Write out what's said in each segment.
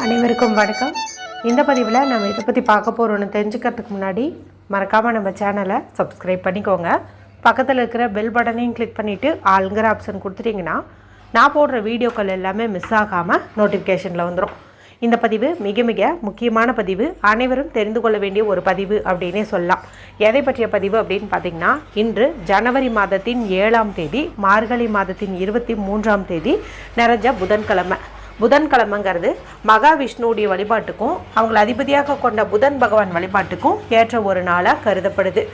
அனைவருக்கும் வணக்கம். இந்த பதிவில் நம்ம இதை பற்றி பார்க்க போகிறோன்னு தெரிஞ்சுக்கிறதுக்கு முன்னாடி மறக்காமல் நம்ம சேனலை சப்ஸ்கிரைப் பண்ணிக்கோங்க. பக்கத்தில் இருக்கிற பெல் பட்டனையும் கிளிக் பண்ணிவிட்டு ஆளுங்கிற ஆப்ஷன் கொடுத்துட்டிங்கன்னா நான் போடுற வீடியோக்கள் எல்லாமே மிஸ் ஆகாமல் நோட்டிஃபிகேஷனில் வந்துடும். இந்த பதிவு மிக மிக முக்கியமான பதிவு, அனைவரும் தெரிந்து கொள்ள வேண்டிய ஒரு பதிவு அப்படின்னே சொல்லலாம். எதை பற்றிய பதிவு அப்படின்னு பார்த்திங்கன்னா, இன்று ஜனவரி மாதத்தின் 7ஆம் தேதி, மார்கழி மாதத்தின் 23ஆம் தேதி, நிறைஞ்ச புதன்கிழமைங்கிறது மகாவிஷ்ணுவுடைய வழிபாட்டுக்கும் அவங்களை அதிபதியாக கொண்ட புதன் பகவான் வழிபாட்டுக்கும் ஏற்ற ஒரு நாளாக கருதப்படுது.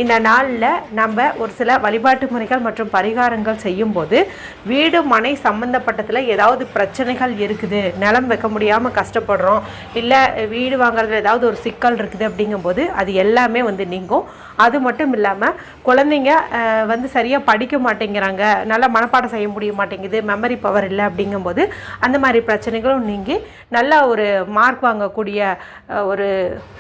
இந்த நாளில் நம்ம ஒரு சில வழிபாட்டு முறைகள் மற்றும் பரிகாரங்கள் செய்யும்போது வீடு மனை சம்மந்தப்பட்டதில் ஏதாவது பிரச்சனைகள் இருக்குது, நிலம் வைக்க முடியாமல் கஷ்டப்படுறோம், இல்லை வீடு வாங்குறதுல ஏதாவது ஒரு சிக்கல் இருக்குது அப்படிங்கும்போது அது எல்லாமே நீங்கும். அது மட்டும் இல்லாமல் குழந்தைங்க சரியாக படிக்க மாட்டேங்கிறாங்க, நல்லா மனப்பாடம் செய்ய முடிய மாட்டேங்குது, மெமரி பவர் இல்லை அப்படிங்கும்போது அந்த மாதிரி பிரச்சனைகளும் நீங்கி நல்ல ஒரு மார்க் வாங்கக்கூடிய ஒரு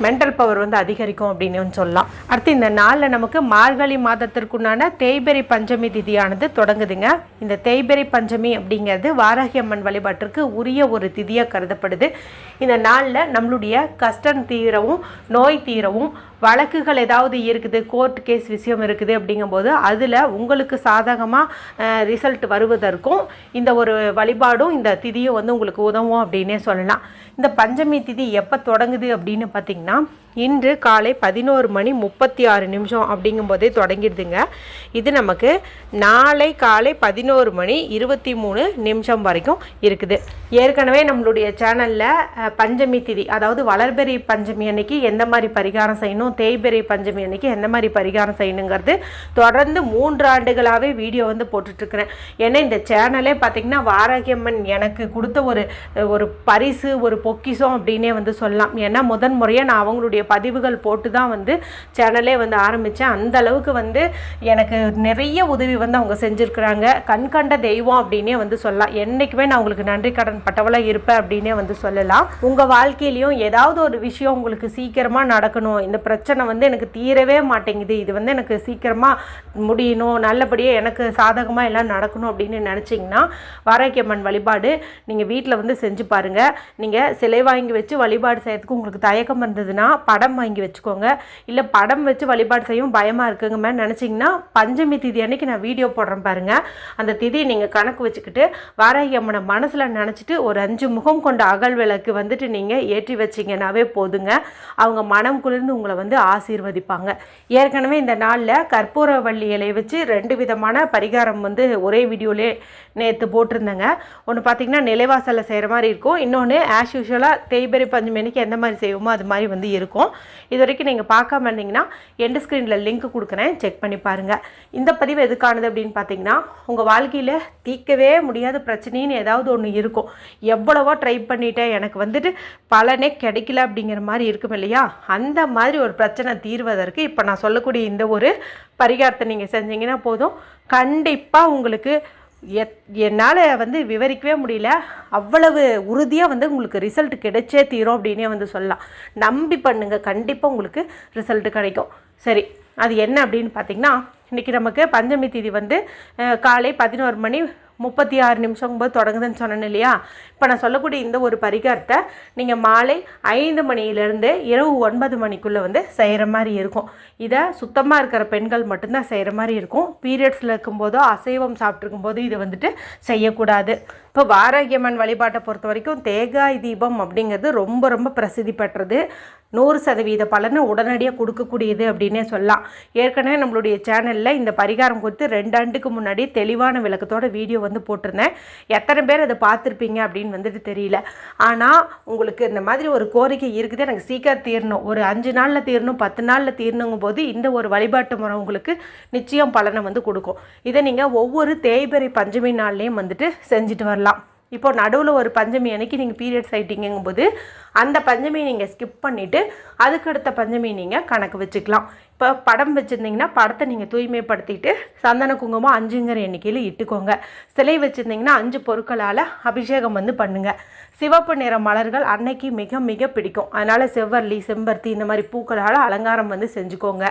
மென்டல் பவர் அதிகரிக்கும் அப்படின்னு சொல்லலாம். அடுத்து இந்த நாள் நமக்கு மார்கழி மாதத்திற்குண்டான தேய்பிறை பஞ்சமி திதியானது தொடங்குதுங்க. இந்த தேய்பிறை பஞ்சமி அப்படிங்கிறது வாராகி அம்மன் வழிபாட்டிற்கு உரிய ஒரு திதியாக கருதப்படுது. இந்த நாளில் நம்மளுடைய கஷ்டம் தீரவும், நோய் தீரவும், வழக்குகள் ஏதாவது இருக்குது, கோர்ட் கேஸ் விஷயம் இருக்குது அப்படிங்கும்போது அதில் உங்களுக்கு சாதகமாக ரிசல்ட் வருவதற்கும் இந்த ஒரு வழிபாடும் இந்த திதியும் உங்களுக்கு உதவும் அப்படின்னே சொல்லலாம். இந்த பஞ்சமி திதி எப்போ தொடங்குது அப்படின்னு பார்த்திங்கன்னா, இன்று காலை 11:36 அப்படிங்கும்போதே தொடங்கிடுதுங்க. இது நமக்கு நாளை காலை 11:23 வரைக்கும் இருக்குது. ஏற்கனவே நம்மளுடைய சேனலில் பஞ்சமி திதி, அதாவது வளர்பிறை பஞ்சமி அன்னைக்கு எந்த மாதிரி பரிகாரம் செய்யணும், தேய்பிறை பஞ்சமி அன்னைக்கு எந்த மாதிரி பரிகாரம் செய்யணுங்கிறது தொடர்ந்து 3 ஆண்டுகளாகவே வீடியோ போட்டுட்ருக்கிறேன். ஏன்னா இந்த சேனலே பார்த்திங்கன்னா வாராகி அம்மன் எனக்கு கொடுத்த ஒரு பரிசு, ஒரு பொக்கிஷம் அப்படின்னே சொல்லலாம். ஏன்னா முதன் முறையாக நான் அவங்களுடைய பதிவுகள் போட்டு தான் சேனலே ஆரம்பித்தேன். அந்த அளவுக்கு எனக்கு நிறைய உதவி அவங்க செஞ்சுருக்கிறாங்க. கண்கண்ட தெய்வம் அப்படின்னே சொல்லலாம். என்றைக்குமே நான் உங்களுக்கு நன்றி கடன் பட்டவளாக இருப்பேன் அப்படின்னே சொல்லலாம். உங்கள் வாழ்க்கையிலையும் ஏதாவது ஒரு விஷயம் உங்களுக்கு சீக்கிரமாக நடக்கணும், இந்த பிரச்சனை எனக்கு தீரவே மாட்டேங்குது, இது எனக்கு சீக்கிரமாக முடியணும், நல்லபடியாக எனக்கு சாதகமாக எல்லாம் நடக்கணும் அப்படின்னு நினச்சிங்கன்னா வாராகி அம்மன் வழிபாடு நீங்கள் வீட்டில் செஞ்சு பாருங்கள். நீங்கள் சிலை வாங்கி வச்சு வழிபாடு செய்யறதுக்கு உங்களுக்கு தயக்கம் இருந்ததுன்னா படம் வாங்கி வச்சுக்கோங்க. இல்லை படம் வச்சு வழிபாடு செய்யும் பயமாக இருக்குங்க மாதிரி நினச்சிங்கன்னா பஞ்சமி திதி அன்னைக்கு நான் வீடியோ போடுறேன் பாருங்கள். அந்த திதியை நீங்கள் கணக்கு வச்சுக்கிட்டு வாராகி அம்மனை மனசில் நினச்சிட்டு ஒரு 5 முகம் கொண்ட அகல் விளக்கு நீங்கள் ஏற்றி வச்சிங்கன்னாவே போதுங்க. அவங்க மனம் குளிர்ந்து உங்களை ஆசீர்வதிப்பாங்க. ஏற்கனவே இந்த நாளில் கற்பூரவள்ளி இலையை வச்சு 2 விதமான பரிகாரம் ஒரே வீடியோலே நேற்று போட்டிருந்தேங்க. ஒன்று பார்த்திங்கன்னா நிலைவாசலில் செய்கிற மாதிரி இருக்கும், இன்னொன்று ஆஸ் யூஷுவலாக தேய்பிறை பஞ்சமி அன்னைக்கு எந்த மாதிரி செய்வோமோ அது மாதிரி இருக்கும். இது வரைக்கும் நீங்கள் பார்க்காம இருந்தீங்கன்னா எண்டு ஸ்க்ரீனில் லிங்க் கொடுக்குறேன், செக் பண்ணி பாருங்கள். இந்த பதிவு எதுக்கானது அப்படின்னு பார்த்தீங்கன்னா, உங்கள் வாழ்க்கையில் தீர்க்கவே முடியாத பிரச்சனைன்னு ஏதாவது ஒன்று இருக்கும். எவ்வளவோ ட்ரை பண்ணிட்டேன், எனக்கு பலனே கிடைக்கல அப்படிங்கிற மாதிரி இருக்கும் இல்லையா? அந்த மாதிரி ஒரு பிரச்சனை தீர்வதற்கு இப்போ நான் சொல்லக்கூடிய இந்த ஒரு பரிகாரத்தை நீங்கள் செஞ்சீங்கன்னா போதும். கண்டிப்பாக உங்களுக்கு என்னால் விவரிக்கவே முடியல, அவ்வளவு உறுதியாக உங்களுக்கு ரிசல்ட் கிடைச்சே தீரும் அப்படின்னே சொல்லலாம். நம்பி பண்ணுங்கள், கண்டிப்பாக உங்களுக்கு ரிசல்ட் கிடைக்கும். சரி, அது என்ன அப்படின்னு பார்த்திங்கன்னா, இன்றைக்கி நமக்கு பஞ்சமி திதி காலை 11:36 தொடங்குதுன்னு சொன்னேன் இல்லையா? இப்போ நான் சொல்லக்கூடிய இந்த ஒரு பரிகாரத்தை நீங்கள் மாலை 5 மணியிலேருந்து இரவு 9 மணிக்குள்ளே செய்கிற மாதிரி இருக்கும். இதை சுத்தமாக இருக்கிற பெண்கள் மட்டும்தான் செய்கிற மாதிரி இருக்கும். பீரியட்ஸில் இருக்கும்போதோ அசைவம் சாப்பிட்ருக்கும் போது இதை செய்யக்கூடாது. இப்போ வாராகி அம்மன் வழிபாட்டை பொறுத்த வரைக்கும் தேங்காய் தீபம் அப்படிங்கிறது ரொம்ப ரொம்ப பிரசித்தி பெற்றது. 100% பலனை உடனடியாக கொடுக்கக்கூடியது அப்படின்னே சொல்லலாம். ஏற்கனவே நம்மளுடைய சேனலில் இந்த பரிகாரம் குறித்து 2 ஆண்டுக்கு முன்னாடி தெளிவான விளக்கத்தோட வீடியோ போட்டிருந்தேன். எத்தனை பேர் அதை பார்த்துருப்பீங்க அப்படின்னு தெரியல. ஆனால் உங்களுக்கு இந்த மாதிரி ஒரு கோரிக்கை இருக்குது, எனக்கு சீக்கிரம் தீரணும், ஒரு 5 நாளில் தீரணும், 10 நாளில் தீரணுங்கும் போது இந்த ஒரு வழிபாட்டு முறை உங்களுக்கு நிச்சயம் பலனை கொடுக்கும். இதை நீங்கள் ஒவ்வொரு தேய்பிறை பஞ்சமி நாள்லேயும் செஞ்சுட்டு வரலாம். இப்போது நடுவில் ஒரு பஞ்சமி அன்னைக்கு நீங்கள் பீரியட்ஸ் ஆகிட்டீங்கும்போது அந்த பஞ்சமியை நீங்கள் ஸ்கிப் பண்ணிவிட்டு அதுக்கடுத்த பஞ்சமி நீங்கள் கணக்கு வச்சுக்கலாம். இப்போ படம் வச்சுருந்தீங்கன்னா படத்தை நீங்கள் தூய்மைப்படுத்திட்டு சந்தன குங்குமம் 5ங்கிற எண்ணிக்கையில் இட்டுக்கோங்க. சிலை வச்சுருந்தீங்கன்னா 5 பொருட்களால் அபிஷேகம் பண்ணுங்கள். சிவப்பு நிற மலர்கள் அன்னைக்கு மிக மிக பிடிக்கும். அதனால் செவ்வரளி, செம்பருத்தி இந்த மாதிரி பூக்களால் அலங்காரம் செஞ்சுக்கோங்க.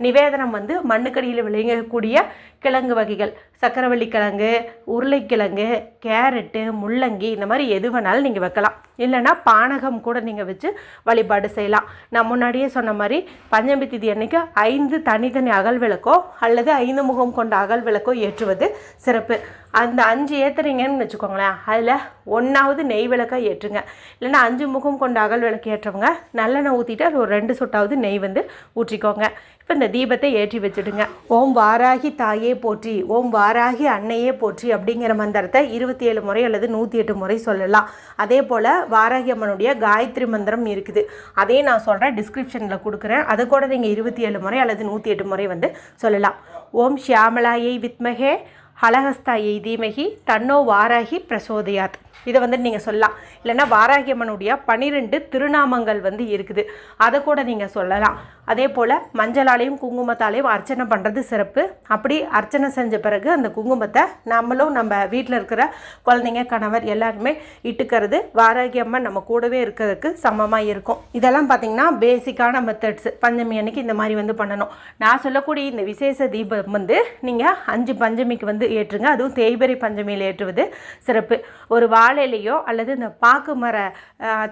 நிவேதனம் மண்ணுக்கடியில் விளையக்கூடிய கிழங்கு வகைகள், சக்கரவள்ளி கிழங்கு, உருளைக்கிழங்கு, கேரட்டு, முள்ளங்கி இந்த மாதிரி எது வேணாலும் நீங்கள் வைக்கலாம். இல்லைன்னா பானகம் கூட நீங்கள் வச்சு வழிபாடு செய்யலாம். நான் முன்னாடியே சொன்ன மாதிரி பஞ்சமி திதி அன்னைக்கு 5 தனித்தனி அகல் விளக்கோ அல்லது 5 முகம் கொண்ட அகல் விளக்கோ ஏற்றுவது சிறப்பு. அந்த 5 ஏற்றுறீங்கன்னு வச்சுக்கோங்களேன், அதில் 1வது நெய் விளக்காக ஏற்றுங்க. இல்லைன்னா 5 முகம் கொண்ட அகல் விளக்கு ஏற்றவங்க நல்லெண்ணெய் ஊற்றிட்டு அது ஒரு 2 சொட்டாவது நெய் வந்து ஊற்றிக்கோங்க. இப்போ இந்த தீபத்தை ஏற்றி வச்சுடுங்க. ஓம் வாராகி தாயே போற்றி, ஓம் வாராகி அன்னையே போற்றி அப்படிங்கிற மந்திரத்தை 27 முறை அல்லது 108 முறை சொல்லலாம். அதே போல் வாராகி அம்மனுடைய காயத்ரி மந்திரம் இருக்குது, அதே நான் சொல்கிறேன், டிஸ்கிரிப்ஷனில் கொடுக்குறேன். அதை கூட நீங்கள் 27 முறை அல்லது 108 முறை வந்து சொல்லலாம். ஓம் ஷியாமலாயை வித்மகே ஹலஹஸ்தாயை தீமகி தன்னோ வாராகி பிரசோதயாத், இதை வந்து நீங்கள் சொல்லலாம். இல்லைன்னா வாராகி அம்மனுடைய 12 திருநாமங்கள் வந்து இருக்குது, அதை கூட நீங்கள் சொல்லலாம். அதே போல் மஞ்சளாலையும் குங்குமத்தாலையும் அர்ச்சனை பண்ணுறது சிறப்பு. அப்படி அர்ச்சனை செஞ்ச பிறகு அந்த குங்குமத்தை நம்மளும் நம்ம வீட்டில் இருக்கிற குழந்தைங்க, கணவர் எல்லாருமே இட்டுக்கிறது வாராகி அம்மன் நம்ம கூடவே இருக்கிறதுக்கு சமமாக இருக்கும். இதெல்லாம் பார்த்திங்கன்னா பேசிக்கான மெத்தட்ஸ். பஞ்சமி அன்னைக்கு இந்த மாதிரி வந்து பண்ணணும். நான் சொல்லக்கூடிய இந்த விசேஷ தீபம் வந்து நீங்கள் 5 பஞ்சமிக்கு வந்து ஏற்றுங்க. அதுவும் தேய்பிறை பஞ்சமியில் ஏற்றுவது சிறப்பு. ஒரு வாழையிலையோ அல்லது இந்த பாக்கு மர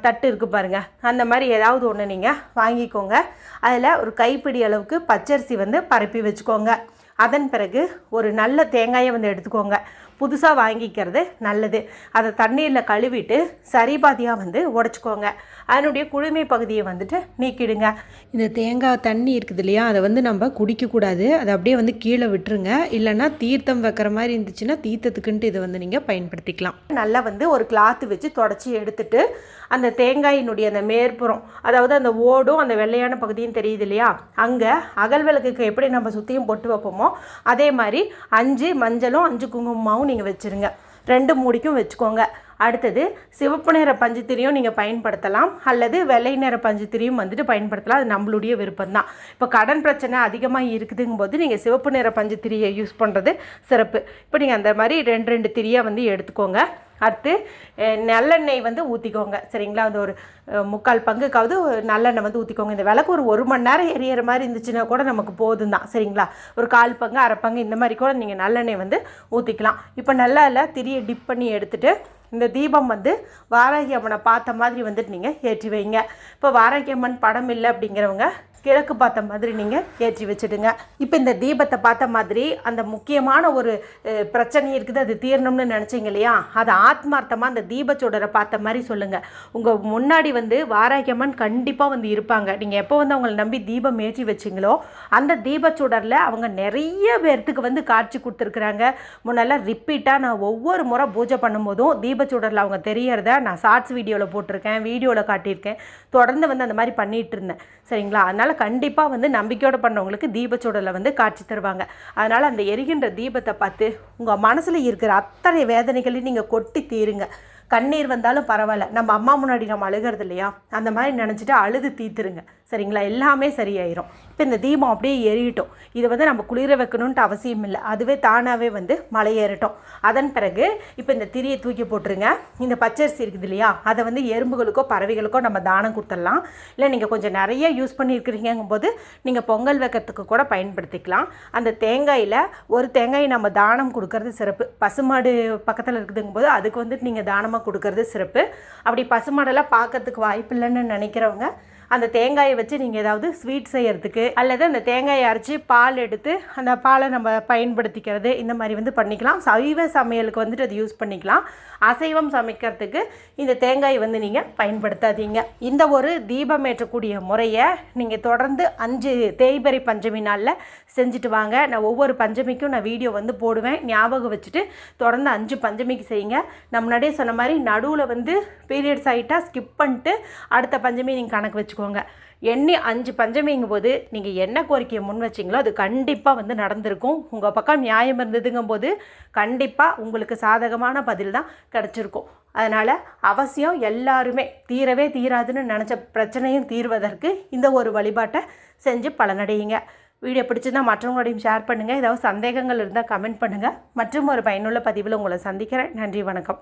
தட்டு இருக்குது பாருங்கள், அந்த மாதிரி ஏதாவது ஒன்று நீங்கள் வாங்கிக்கோங்க. அதில் ஒரு கைப்பிடி அளவுக்கு பச்சரிசி வந்து பரப்பி வச்சுக்கோங்க. அதன் பிறகு ஒரு நல்ல தேங்காயை வந்து எடுத்துக்கோங்க. புதுசாக வாங்கிக்கிறது நல்லது. அதை தண்ணீரில் கழுவிட்டு சரிபாதியாக வந்து உடச்சிக்கோங்க. அதனுடைய குளுமை பகுதியை வந்துட்டு நீக்கிடுங்க. இந்த தேங்காய் தண்ணி இருக்குது இல்லையா, அதை வந்து நம்ம குடிக்கக்கூடாது. அதை அப்படியே வந்து கீழே விட்டுருங்க. இல்லைன்னா தீர்த்தம் வைக்கிற மாதிரி இருந்துச்சுன்னா தீர்த்தத்துக்குன்ட்டு இதை வந்து நீங்கள் பயன்படுத்திக்கலாம். நல்லா வந்து ஒரு கிளாத்து வச்சு தொடச்சி எடுத்துட்டு அந்த தேங்காயினுடைய அந்த மேற்புறம், அதாவது அந்த ஓடும் அந்த வெள்ளையான பகுதியும் தெரியுது இல்லையா, அங்கே அகல் விளக்குக்கு எப்படி நம்ம சுற்றியும் பொட்டு வைப்போமோ அதே மாதிரி 5 மஞ்சளும் 5 குங்குமமாகவும் நீங்கள் வச்சுருங்க. 2 மூடிக்கும் வச்சுக்கோங்க. அடுத்தது சிவப்பு நிற பஞ்சுத்திரியும் நீங்கள் பயன்படுத்தலாம், அல்லது வெள்ளை நிற பஞ்சுத்திரியும் வந்துட்டு பயன்படுத்தலாம். அது நம்மளுடைய விருப்பம்தான். இப்போ கடன் பிரச்சனை அதிகமாக இருக்குதுங்கும் போது நீங்கள் சிவப்பு நிற பஞ்சுத்திரியை யூஸ் பண்ணுறது சிறப்பு. இப்போ நீங்கள் அந்த மாதிரி 2 திரியாக வந்து எடுத்துக்கோங்க. அடுத்து நல்லெண்ணெய் வந்து ஊற்றிக்கோங்க. சரிங்களா, அந்த ஒரு 3/4 பங்குக்காவது நல்லெண்ணெய் வந்து ஊற்றிக்கோங்க. இந்த விளக்கு ஒரு 1 மணி நேரம் எரியற மாதிரி இருந்துச்சுன்னா கூட நமக்கு போதும் தான். சரிங்களா, ஒரு 1/4 பங்கு 1/2 பங்கு இந்த மாதிரி கூட நீங்கள் நல்லெண்ணெய் வந்து ஊற்றிக்கலாம். இப்போ நல்லா திரியை டிப் பண்ணி எடுத்துகிட்டு இந்த தீபம் வந்து வாராகி அம்மனை பார்த்த மாதிரி வந்துட்டு நீங்கள் ஏற்றி வைங்க. இப்போ வாராகி அம்மன் படம் இல்லை அப்படிங்கிறவங்க கிழக்கு பார்த்த மாதிரி நீங்கள் ஏற்றி வச்சுடுங்க. இப்போ இந்த தீபத்தை பார்த்த மாதிரி அந்த முக்கியமான ஒரு பிரச்சனை இருக்குது, அது தீரணும்னு நினச்சிங்க இல்லையா, அது ஆத்மார்த்தமாக அந்த தீபச்சுடரை பார்த்த மாதிரி சொல்லுங்கள். உங்கள் முன்னாடி வந்து வாராகி அம்மன் கண்டிப்பாக வந்து இருப்பாங்க. நீங்கள் எப்போ வந்து அவங்களை நம்பி தீபம் ஏற்றி வச்சிங்களோ அந்த தீபச்சுடரில் அவங்க நிறைய பேர்த்துக்கு வந்து காட்சி கொடுத்துருக்குறாங்க. முன்னெல்லாம் ரிப்பீட்டாக நான் ஒவ்வொரு முறை பூஜை பண்ணும்போதும் தீபச்சுடரில் அவங்க தெரியறத நான் ஷார்ட்ஸ் வீடியோவில் போட்டிருக்கேன், வீடியோவில் காட்டியிருக்கேன். தொடர்ந்து வந்து அந்த மாதிரி பண்ணிகிட்டு இருந்தேன். சரிங்களா, அதனால் கண்டிப்பாக வந்து நம்பிக்கையோடு பண்ணவங்களுக்கு தீபச்சூடலை வந்து காட்சி தருவாங்க. அதனால் அந்த எரிகின்ற தீபத்தை பார்த்து உங்கள் மனசில் இருக்கிற அத்தனை வேதனைகளையும் நீங்கள் கொட்டி தீருங்க. கண்ணீர் வந்தாலும் பரவாயில்ல, நம்ம அம்மா முன்னாடி நம்ம அழுகிறது இல்லையா, அந்த மாதிரி நினச்சிட்டு அழுது தீர்த்துருங்க. சரிங்களா, எல்லாமே சரியாயிரும். இப்போ இந்த தீபம் அப்படியே எரியட்டும். இதை வந்து நம்ம குளிர வைக்கணுன்ட்டு அவசியம் இல்லை, அதுவே தானாகவே வந்து மலை ஏறட்டும். அதன் பிறகு இப்போ இந்த திரியை தூக்கி போட்டுருங்க. இந்த பச்சரிசி இருக்குது இல்லையா, அதை வந்து எறும்புகளுக்கோ பறவைகளுக்கோ நம்ம தானம் கொடுத்துடலாம். இல்லை நீங்கள் கொஞ்சம் நிறைய யூஸ் பண்ணியிருக்கிறீங்கும் போது நீங்கள் பொங்கல் வைக்கிறதுக்கு கூட பயன்படுத்திக்கலாம். அந்த தேங்காயில் ஒரு தேங்காயை நம்ம தானம் கொடுக்கறது சிறப்பு. பசுமாடு பக்கத்தில் இருக்குதுங்கும் போது அதுக்கு வந்துட்டு நீங்கள் தானமாக கொடுக்கறது சிறப்பு. அப்படி பசுமாடெல்லாம் பார்க்கறதுக்கு வாய்ப்பு இல்லைன்னு நினைக்கிறவங்க அந்த தேங்காயை வச்சு நீங்கள் ஏதாவது ஸ்வீட் செய்கிறதுக்கு அல்லது அந்த தேங்காயை அரைச்சி பால் எடுத்து அந்த பாலை நம்ம பயன்படுத்திக்கிறது இந்த மாதிரி வந்து பண்ணிக்கலாம். சைவ சமையலுக்கு வந்துட்டு அது யூஸ் பண்ணிக்கலாம். அசைவம் சமைக்கிறதுக்கு இந்த தேங்காயை வந்து நீங்கள் பயன்படுத்தாதீங்க. இந்த ஒரு தீபம் ஏற்றக்கூடிய முறையை நீங்கள் தொடர்ந்து 5 தேய்பிறை பஞ்சமி நாளில் செஞ்சுட்டு வாங்க. நான் ஒவ்வொரு பஞ்சமிக்கும் நான் வீடியோ வந்து போடுவேன், ஞாபகம் வச்சுட்டு தொடர்ந்து 5 பஞ்சமிக்கு செய்யுங்க. நான் முன்னாடியே சொன்ன மாதிரி நடுவில் வந்து பீரியட்ஸ் ஆகிட்டா ஸ்கிப் பண்ணிட்டு அடுத்த பஞ்சமி நீங்கள் கணக்கு வச்சுக்கோங்க. எண்ணி 5 பஞ்சமிங்கும் போது நீங்கள் என்ன கோரிக்கையை முன் வச்சிங்களோ அது கண்டிப்பாக வந்து நடந்திருக்கும். உங்கள் பக்கம் நியாயம் இருந்ததுங்கும் போது கண்டிப்பாக உங்களுக்கு சாதகமான பதில் தான் கிடச்சிருக்கும். அதனால் அவசியம் எல்லாருமே தீரவே தீராதுன்னு நினச்ச பிரச்சனையும் தீர்வதற்கு இந்த ஒரு வழிபாட்டை செஞ்சு பலனடையுங்க. வீடியோ பிடிச்சிருந்தா மற்றவங்களோடையும் ஷேர் பண்ணுங்கள். ஏதாவது சந்தேகங்கள் இருந்தால் கமெண்ட் பண்ணுங்கள். மற்றும் ஒரு பயனுள்ள பதிவில் உங்களை சந்திக்கிறேன். நன்றி, வணக்கம்.